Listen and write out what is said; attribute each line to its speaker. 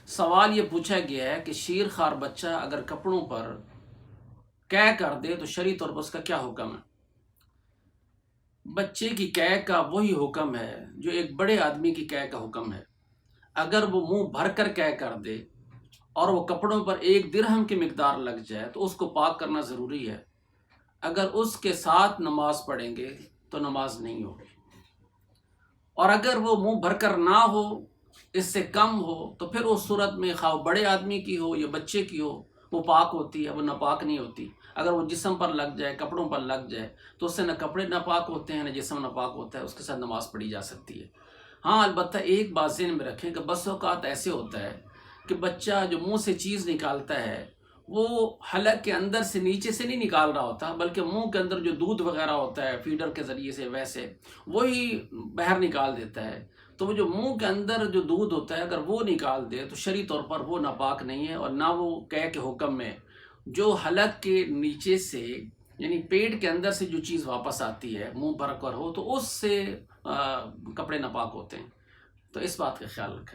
Speaker 1: سوال یہ پوچھا گیا ہے کہ شیر خوار بچہ اگر کپڑوں پر قے کر دے تو شرعی طور پر اس کا کیا حکم ہے؟ بچے کی قے کا وہی حکم ہے جو ایک بڑے آدمی کی قے کا حکم ہے۔ اگر وہ منہ بھر کر قے کر دے اور وہ کپڑوں پر 1 درہم کی مقدار لگ جائے تو اس کو پاک کرنا ضروری ہے۔ اگر اس کے ساتھ نماز پڑھیں گے تو نماز نہیں ہوگی، اور اگر وہ منہ بھر کر نہ ہو، اس سے کم ہو، تو پھر اس صورت میں خواہ بڑے آدمی کی ہو یا بچے کی ہو وہ پاک ہوتی ہے، وہ ناپاک نہیں ہوتی۔ اگر وہ جسم پر لگ جائے، کپڑوں پر لگ جائے، تو اس سے نہ کپڑے ناپاک ہوتے ہیں نہ جسم ناپاک ہوتا ہے، اس کے ساتھ نماز پڑھی جا سکتی ہے۔ ہاں البتہ ایک بات ذہن میں رکھیں کہ بس اوقات ایسے ہوتا ہے کہ بچہ جو منہ سے چیز نکالتا ہے وہ حلق کے اندر سے نیچے سے نہیں نکال رہا ہوتا، بلکہ منہ کے اندر جو دودھ وغیرہ ہوتا ہے فیڈر کے ذریعے سے ویسے وہی باہر نکال دیتا ہے۔ تو وہ جو منہ کے اندر جو دودھ ہوتا ہے اگر وہ نکال دے تو شرعی طور پر وہ ناپاک نہیں ہے، اور نہ وہ قے کے حکم میں جو حلق کے نیچے سے یعنی پیٹ کے اندر سے جو چیز واپس آتی ہے منہ بھر کر ہو تو اس سے کپڑے ناپاک ہوتے ہیں۔ تو اس بات کا خیال رکھیں۔